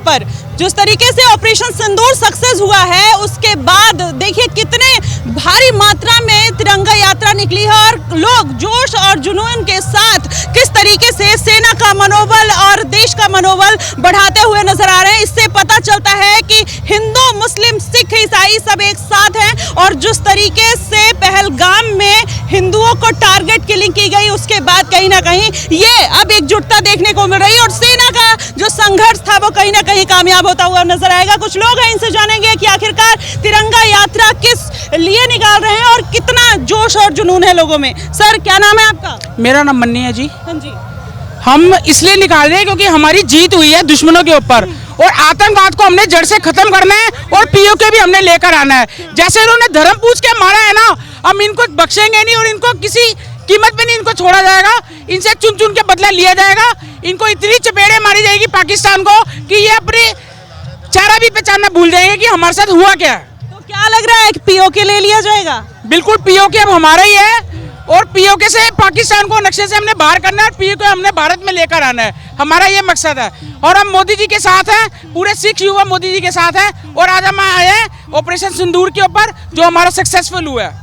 पर। जिस तरीके से ऑपरेशन सिंदूर सक्सेस हुआ है उसके बाद देखिए कितने भारी मात्रा में तिरंगा यात्रा निकली है और लोग जोश और जुनून के साथ किस तरीके से सेना का मनोबल और देश का मनोबल बढ़ाते हुए नजर आ रहे हैं। इससे पता चलता है कि हिंदू, मुस्लिम, सिख, ईसाई सब एक साथ हैं और जिस तरीके से पहलगाम में हिंदुओं को टारगेट किलिंग की गई उसके बाद कहीं ना कहीं ये अब एकजुटता देखने को मिल रही है और सेना का जो संघर्ष था वो कहीं ना कहीं कामयाब होता हुआ नजर आएगा। कुछ लोग हैं, इनसे जानेंगे कि आखिरकार तिरंगा यात्रा किस लिए निकाल रहे हैं और कितना जोश और जुनून है लोगों में। सर क्या नाम है आपका? मेरा नाम मन्नी है जी। हाँ जी। हम इसलिए निकाल रहे हैं क्योंकि हमारी जीत हुई है दुश्मनों के ऊपर और आतंकवाद को हमने जड़ से खत्म करना है और पीओके भी हमने लेकर आना है। जैसे इन्होंने धर्म पूछ के मारा है ना, हम इनको बख्शेंगे नहीं और इनको किसी कीमत पे नहीं इनको छोड़ा जाएगा। इनसे चुन चुन के बदला लिया जाएगा। इनको इतनी चपेड़े मारी जाएगी पाकिस्तान को कि ये अपने चेहरा भी पहचानना भूल जाएंगे कि हमारे साथ हुआ क्या है। तो क्या लग रहा है कि पीओके ले लिया जाएगा? बिल्कुल, पीओके अब हमारा ही है और पीओके से पाकिस्तान को नक्शे से हमने बाहर करना है और पीओके हमने भारत में लेकर आना है। हमारा ये मकसद है और हम मोदी जी के साथ हैं, पूरे सिख युवा मोदी जी के साथ हैं और आज हम आए हैं ऑपरेशन सिंदूर के ऊपर जो हमारा सक्सेसफुल हुआ है।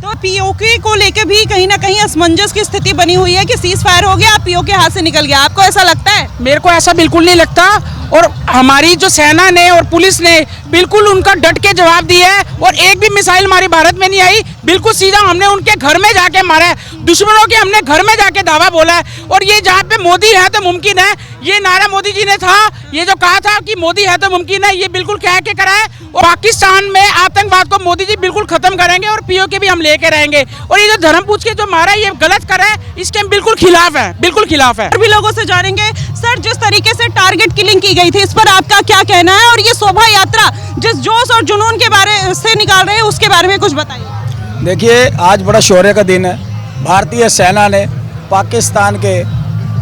तो पीओके को लेकर भी कहीं ना कहीं असमंजस की स्थिति बनी हुई है कि सीज फायर हो गया, पीओके हाथ से निकल गया। आपको ऐसा लगता है? मेरे को ऐसा बिल्कुल नहीं लगता और हमारी जो सेना ने और पुलिस ने बिल्कुल उनका डट के जवाब दिया है और एक भी मिसाइल हमारे भारत में नहीं आई। बिल्कुल सीधा हमने उनके घर में जाके मारा है, दुश्मनों के हमने घर में जाके दावा बोला है। और ये जहाँ पे मोदी है तो मुमकिन है, ये नारा मोदी जी ने था, ये जो कहा था कि मोदी है तो मुमकिन है, ये बिल्कुल कह के करा है। और पाकिस्तान में आतंकवाद को मोदी जी बिल्कुल खत्म करेंगे और पीओके भी हम लेके रहेंगे। और ये जो धर्म पूछ के जो मारा है ये गलत करा है, इसके हम बिल्कुल खिलाफ है, बिल्कुल खिलाफ है। और भी लोगों से जानेंगे। सर जिस तरीके से टारगेट किलिंग की गई थी इस पर आपका क्या कहना है और ये शोभा यात्रा जिस जोश और जुनून के बारे से निकाल रहे हैं उसके बारे में कुछ बताइए। देखिए, आज बड़ा शौर्य का दिन है। भारतीय सेना ने पाकिस्तान के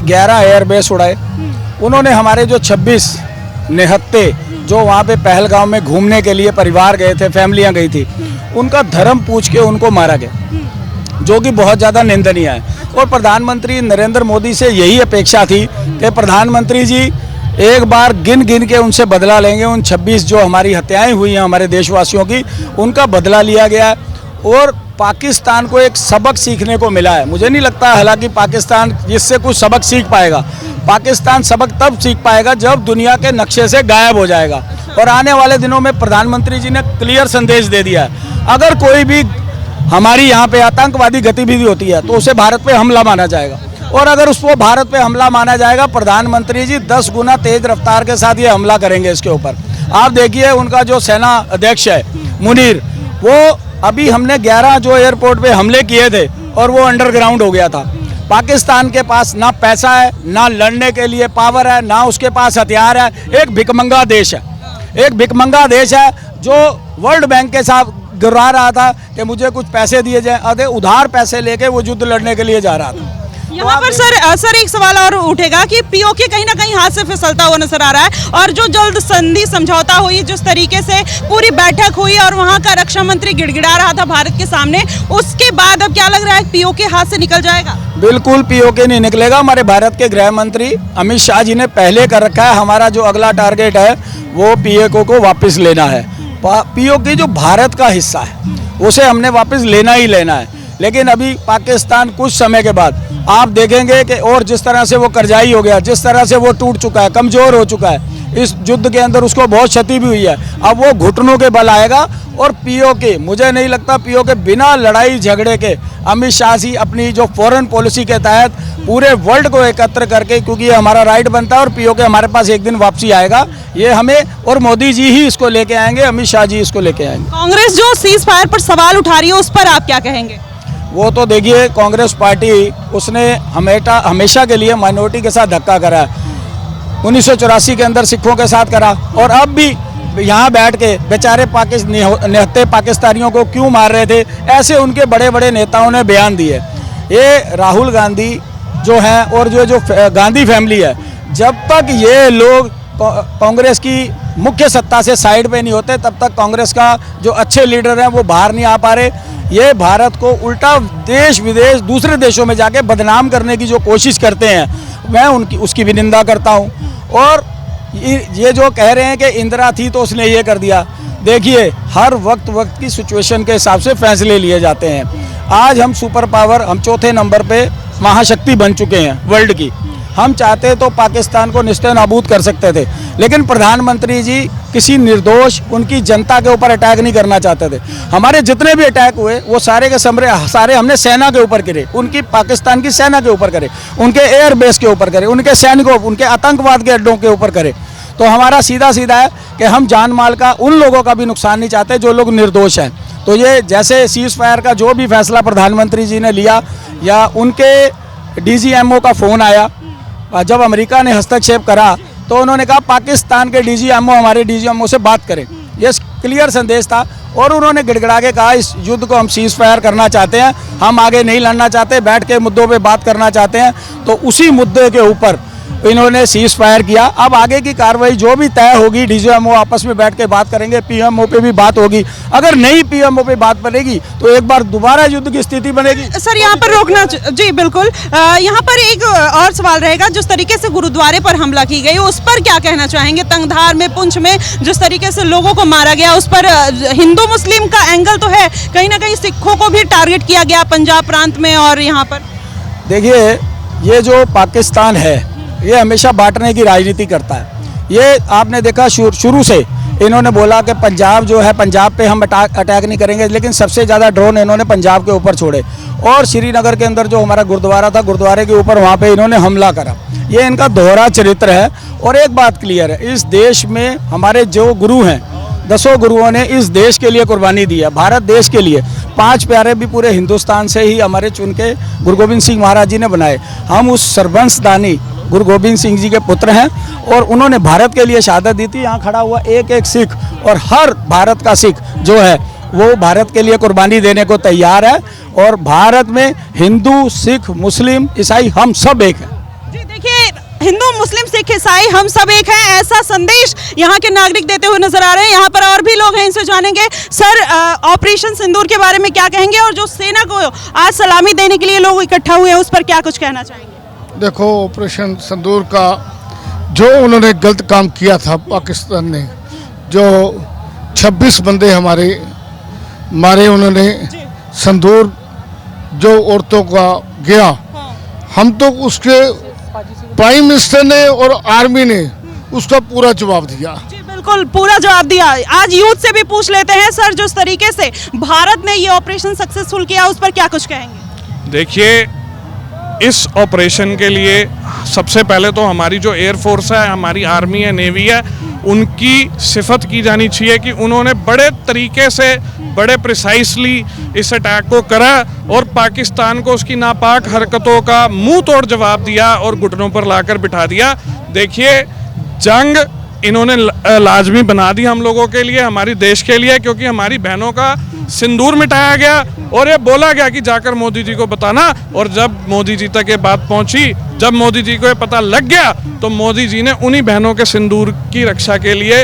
11 एयरबेस उड़ाए। उन्होंने हमारे जो 26 निहत्ते जो वहाँ पे पहलगाम में घूमने के लिए परिवार गए थे, फैमिलियाँ गई थी, उनका धर्म पूछ के उनको मारा गया, जो कि बहुत ज़्यादा निंदनीय है। और प्रधानमंत्री नरेंद्र मोदी से यही अपेक्षा थी कि प्रधानमंत्री जी एक बार गिन गिन के उनसे बदला लेंगे। उन 26 जो हमारी हत्याएं हुई हैं हमारे देशवासियों की, उनका बदला लिया गया और पाकिस्तान को एक सबक सीखने को मिला है। मुझे नहीं लगता हालांकि पाकिस्तान इससे कुछ सबक सीख पाएगा। पाकिस्तान सबक तब सीख पाएगा जब दुनिया के नक्शे से गायब हो जाएगा। और आने वाले दिनों में प्रधानमंत्री जी ने क्लियर संदेश दे दिया है, अगर कोई भी हमारी यहाँ पे आतंकवादी गतिविधि होती है तो उसे भारत पे हमला माना जाएगा। और अगर उसको भारत पे हमला माना जाएगा, प्रधानमंत्री जी 10 गुना तेज रफ्तार के साथ ये हमला करेंगे इसके ऊपर। आप देखिए, उनका जो सेना अध्यक्ष है मुनीर, वो अभी हमने 11 जो एयरपोर्ट पे हमले किए थे और वो अंडरग्राउंड हो गया था। पाकिस्तान के पास ना पैसा है, ना लड़ने के लिए पावर है, ना उसके पास हथियार है। एक भिखमंगा देश है, एक भिखमंगा देश है जो वर्ल्ड बैंक के साथ गिरा रहा था कि मुझे कुछ पैसे दिए जाएं। आधे उधार पैसे लेके वो युद्ध लड़ने के लिए जा रहा था। यहाँ पर सर एक सवाल और उठेगा कि पीओके कहीं ना कहीं हाथ से फिसलता हुआ नजर आ रहा है और जो जल्द संधि समझौता हुई, जिस तरीके से पूरी बैठक हुई और वहाँ का रक्षा मंत्री गिड़गिड़ा रहा था भारत के सामने, उसके बाद अब क्या लग रहा है पीओके हाथ से निकल जाएगा? बिल्कुल पीओके नहीं निकलेगा। हमारे भारत के गृह मंत्री अमित शाह जी ने पहले कर रखा है, हमारा जो अगला टारगेट है वो पीओके को वापस लेना है। पीओके जो भारत का हिस्सा है उसे हमने वापस लेना ही लेना है। लेकिन अभी पाकिस्तान कुछ समय के बाद आप देखेंगे कि और जिस तरह से वो करजाई हो गया, जिस तरह से वो टूट चुका है, कमज़ोर हो चुका है, इस युद्ध के अंदर उसको बहुत क्षति भी हुई है। अब वो घुटनों के बल आएगा और पीओके, मुझे नहीं लगता पीओके बिना लड़ाई झगड़े के, अमित शाह जी अपनी जो फॉरेन पॉलिसी के तहत पूरे वर्ल्ड को एकत्र करके, क्योंकि ये हमारा राइट बनता है और पीओके हमारे पास एक दिन वापसी आएगा, ये हमें और मोदी जी ही इसको लेके आएंगे, अमित शाह जी इसको लेके आएंगे। कांग्रेस जो सीज फायर पर सवाल उठा रही है उस पर आप क्या कहेंगे? वो तो देखिए, कांग्रेस पार्टी उसने हमेशा के लिए माइनॉरिटी के साथ धक्का करा है। 1984 के अंदर सिखों के साथ करा और अब भी यहाँ बैठ के बेचारे निहत्ते पाकिस्तानियों को क्यों मार रहे थे, ऐसे उनके बड़े बड़े नेताओं ने बयान दिए। ये राहुल गांधी जो हैं और जो गांधी फैमिली है, जब तक ये लोग कांग्रेस की मुख्य सत्ता से साइड पे नहीं होते तब तक कांग्रेस का जो अच्छे लीडर हैं वो बाहर नहीं आ पा रहे। ये भारत को उल्टा देश विदेश दूसरे देशों में जाके बदनाम करने की जो कोशिश करते हैं, मैं उसकी भी निंदा करता हूं। और ये जो कह रहे हैं कि इंदिरा थी तो उसने ये कर दिया, देखिए हर वक्त की सिचुएशन के हिसाब से फैसले लिए जाते हैं। आज हम सुपर पावर, हम चौथे नंबर पे महाशक्ति बन चुके हैं वर्ल्ड की। हम चाहते तो पाकिस्तान को निस्ते नाबूद कर सकते थे, लेकिन प्रधानमंत्री जी किसी निर्दोष उनकी जनता के ऊपर अटैक नहीं करना चाहते थे। हमारे जितने भी अटैक हुए वो सारे के सारे हमने सेना के ऊपर करे, उनकी पाकिस्तान की सेना के ऊपर करे, उनके एयर बेस के ऊपर करे, उनके सैनिकों, उनके आतंकवाद के अड्डों के ऊपर करे। तो हमारा सीधा है कि हम जान माल का, उन लोगों का भी नुकसान नहीं चाहते जो लोग निर्दोष हैं। तो ये जैसे सीज फायर का जो भी फैसला प्रधानमंत्री जी ने लिया, या उनके DGMO का फ़ोन आया, जब अमेरिका ने हस्तक्षेप करा तो उन्होंने कहा पाकिस्तान के DGMO हमारे DGMO से बात करें, ये क्लियर संदेश था। और उन्होंने गिड़गिड़ा के कहा इस युद्ध को हम सीज फायर करना चाहते हैं, हम आगे नहीं लड़ना चाहते, बैठ के मुद्दों पे बात करना चाहते हैं। तो उसी मुद्दे के ऊपर इन्होंने सीज फायर किया। अब आगे की कार्रवाई जो भी तय होगी, DGMO आपस में बैठ के बात करेंगे, PMO पे भी बात होगी। अगर नहीं PMO पे बात बनेगी तो एक बार दोबारा युद्ध की स्थिति बनेगी। सर यहाँ पर रोकना, जी बिल्कुल, यहाँ पर एक और सवाल रहेगा, जिस तरीके से गुरुद्वारे पर हमला की गई उस पर क्या कहना चाहेंगे? तंगधार में, पुंछ में जिस तरीके से लोगों को मारा गया, उस पर हिंदू मुस्लिम का एंगल तो है, कहीं ना कहीं सिखों को भी टारगेट किया गया पंजाब प्रांत में। और यहाँ पर देखिए, ये जो पाकिस्तान है ये हमेशा बांटने की राजनीति करता है। ये आपने देखा शुरू से इन्होंने बोला कि पंजाब जो है, पंजाब पे हम अटैक नहीं करेंगे, लेकिन सबसे ज़्यादा ड्रोन इन्होंने पंजाब के ऊपर छोड़े। और श्रीनगर के अंदर जो हमारा गुरुद्वारा था, गुरुद्वारे के ऊपर वहाँ पे इन्होंने हमला करा। ये इनका दोहरा चरित्र है। और एक बात क्लियर है, इस देश में हमारे जो गुरु हैं, 10 गुरुओं ने इस देश के लिए कुर्बानी दी है, भारत देश के लिए। 5 प्यारे भी पूरे हिंदुस्तान से ही हमारे चुन के गुरु गोविंद सिंह महाराज जी ने बनाए। हम उस सर्वंशदानी गुरु गोविंद सिंह जी के पुत्र हैं और उन्होंने भारत के लिए शहादत दी थी। यहाँ खड़ा हुआ एक सिख, और हर भारत का सिख जो है वो भारत के लिए कुर्बानी देने को तैयार है। और भारत में हिंदू, सिख, मुस्लिम, ईसाई हम सब एक हैं। जी देखिए, हिंदू, मुस्लिम, सिख, ईसाई हम सब एक हैं, ऐसा संदेश यहाँ के नागरिक देते हुए नजर आ रहे हैं। यहाँ पर और भी लोग हैं, इनसे जानेंगे। सर, ऑपरेशन सिंदूर के बारे में क्या कहेंगे? और जो सेना को आज सलामी देने के लिए लोग इकट्ठा हुए हैं, उस पर क्या कुछ कहना चाहेंगे? देखो, ऑपरेशन सिंदूर का जो उन्होंने गलत काम किया था पाकिस्तान ने, जो 26 बंदे हमारे मारे उन्होंने, सिंदूर जो औरतों का गया, हम तो उसके प्राइम मिनिस्टर ने और आर्मी ने उसका पूरा जवाब दिया। जी बिल्कुल, पूरा जवाब दिया। आज यूथ से भी पूछ लेते हैं, सर जिस तरीके से भारत ने ये ऑपरेशन सक्सेसफुल किया, उस पर क्या कुछ कहेंगे? देखिए, इस ऑपरेशन के लिए सबसे पहले तो हमारी जो एयरफोर्स है, हमारी आर्मी है, नेवी है, उनकी सिफत की जानी चाहिए कि उन्होंने बड़े तरीके से, बड़े प्रिसाइसली इस अटैक को करा और पाकिस्तान को उसकी नापाक हरकतों का मुंह तोड़ जवाब दिया और घुटनों पर लाकर बिठा दिया। देखिए, जंग इन्होंने लाजमी बना दी हम लोगों के लिए, हमारी देश के लिए, क्योंकि हमारी बहनों का सिंदूर मिटाया गया और ये बोला गया कि जाकर मोदी जी को बताना। और जब मोदी जी तक ये बात पहुंची, जब मोदी जी को ये पता लग गया, तो मोदी जी ने उन्हीं बहनों के सिंदूर की रक्षा के लिए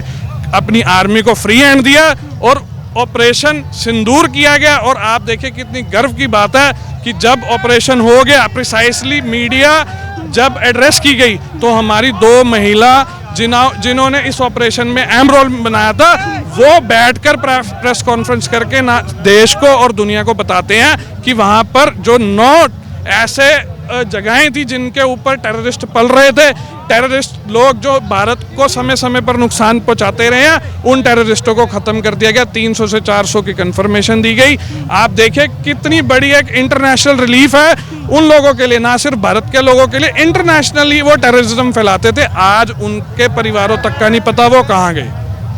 अपनी आर्मी को फ्री हैंड दिया और ऑपरेशन सिंदूर किया गया। और आप देखिए कितनी गर्व की बात है कि जब ऑपरेशन हो गया, प्रिसाइसली मीडिया जब एड्रेस की गई, तो हमारी 2 महिला जिन्होंने इस ऑपरेशन में अहम रोल बनाया था, वो बैठकर प्रेस कॉन्फ्रेंस करके ना देश को और दुनिया को बताते हैं कि वहाँ पर जो 9 ऐसे जगहें थी जिनके ऊपर टेररिस्ट पल रहे थे, टेररिस्ट लोग जो भारत को समय समय पर नुकसान पहुंचाते रहे हैं, उन टेररिस्टों को ख़त्म कर दिया गया। 300 से 400 की कंफर्मेशन दी गई। आप देखिए कितनी बड़ी एक इंटरनेशनल रिलीफ है उन लोगों के लिए, ना सिर्फ भारत के लोगों के लिए, इंटरनेशनली वो टेररिज्म फैलाते थे, आज उनके परिवारों तक का नहीं पता वो कहाँ गए।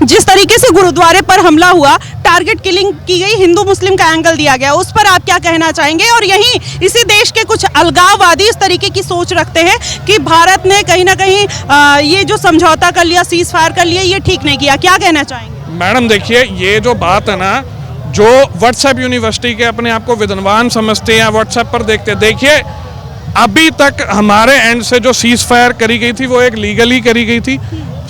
जिस तरीके से गुरुद्वारे पर हमला हुआ, टारगेट किलिंग की गई, हिंदू मुस्लिम का एंगल दिया गया, उस पर आप क्या कहना चाहेंगे? और यहीं इसी देश के कुछ अलगाववादी इस तरीके की सोच रखते हैं कि भारत ने कहीं ना कहीं ये जो समझौता कर लिया, सीज फायर कर लिया, ये ठीक नहीं किया, क्या कहना चाहेंगे? मैडम देखिए, ये जो बात है ना, जो व्हाट्सएप यूनिवर्सिटी के अपने आप को विद्वान समझते हैं, व्हाट्सएप पर देखते हैं, देखिए अभी तक हमारे एंड से जो सीज फायर करी गई थी वो एक लीगली करी गई थी।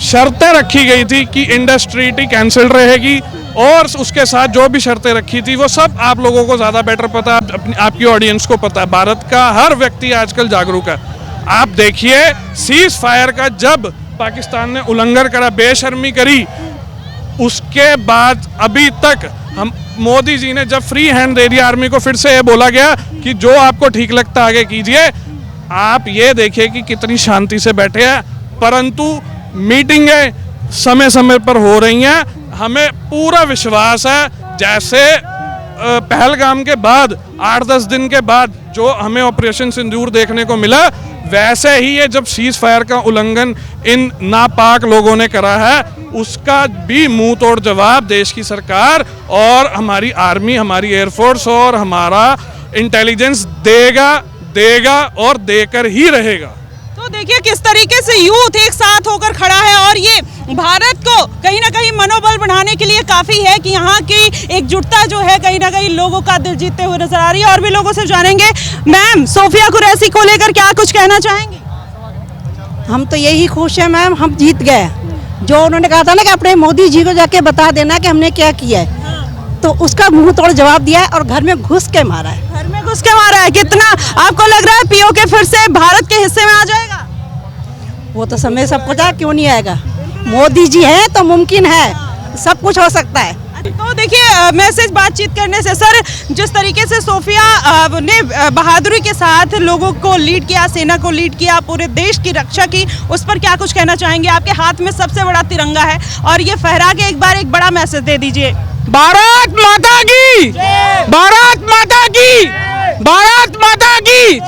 शर्तें रखी गई थी कि इंडस ट्रीटी कैंसिल रहेगी और उसके साथ जो भी शर्तें रखी थी वो सब आप लोगों को ज़्यादा बेटर पता है, आपकी ऑडियंस को पता है, भारत का हर व्यक्ति आजकल जागरूक है। आप देखिए सीज फायर का जब पाकिस्तान ने उल्लंघन करा, बेशर्मी करी, उसके बाद अभी तक हम मोदी जी ने जब फ्री हैंड दे दिया आर्मी को, फिर से ये बोला गया कि जो आपको ठीक लगता आगे कीजिए। आप ये देखिए कि कितनी शांति से बैठे हैं, परंतु मीटिंगें समय समय पर हो रही हैं। हमें पूरा विश्वास है जैसे पहलगाम के बाद 8-10 दिन के बाद जो हमें ऑपरेशन सिंदूर देखने को मिला, वैसे ही ये जब सीज फायर का उल्लंघन इन नापाक लोगों ने करा है, उसका भी मुंह तोड़ जवाब देश की सरकार और हमारी आर्मी, हमारी एयरफोर्स और हमारा इंटेलिजेंस देगा और देकर ही रहेगा। तो देखिए किस तरीके से यूथ एक साथ होकर खड़ा है और ये भारत को कहीं ना कहीं मनोबल बढ़ाने के लिए काफी है कि यहाँ की एकजुटता जो है कहीं ना कहीं लोगों का दिल जीतते हुए नजर आ रही है। और भी लोगों से जानेंगे। मैम, सोफिया कुरैशी को लेकर क्या कुछ कहना चाहेंगी? हम तो यही खुश है मैम, हम जीत गए। जो उन्होंने कहा था ना कि अपने मोदी जी को जाके बता देना कि हमने क्या किया है, तो उसका मुंह तोड़ जवाब दिया है और घर में घुस के मारा है। घर में घुस के मारा है। कितना आपको लग रहा है पीओके फिर से भारत के हिस्से में आ जाएगा? वो तो समय सबको जा, क्यों नहीं आएगा? मोदी जी है तो मुमकिन है, सब कुछ हो सकता है। तो देखिए मैसेज बातचीत करने से सर, जिस तरीके से सोफिया ने बहादुरी के साथ लोगों को लीड किया, सेना को लीड किया, पूरे देश की रक्षा की, उस पर क्या कुछ कहना चाहेंगे? आपके हाथ में सबसे बड़ा तिरंगा है और ये फहरा के एक बार एक बड़ा मैसेज दे दीजिए। भारत माता की, भारत माता की, भारत माता की,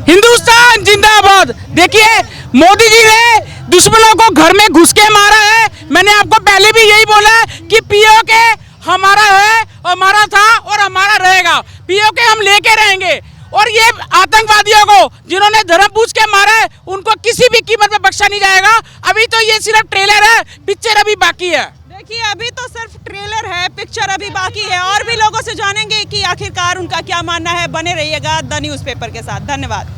हिंदुस्तान जिंदाबाद। देखिए मोदी जी ने दुश्मनों को घर में घुस के मारा है। मैंने आपको पहले भी यही बोला है कि पीओके हमारा है, हमारा था और हमारा रहेगा। पीओके हम लेके रहेंगे और ये आतंकवादियों को जिन्होंने धर्म पूछ के मारा है, उनको किसी भी कीमत में बख्शा नहीं जाएगा। अभी तो ये सिर्फ ट्रेलर है, पिक्चर अभी बाकी है। देखिए अभी तो सिर्फ ट्रेलर है, पिक्चर अभी बाकी है। और भी लोगों से जानेंगे कि आखिरकार उनका क्या मानना है। बने रहिएगा द न्यूज़पेपर के साथ। धन्यवाद।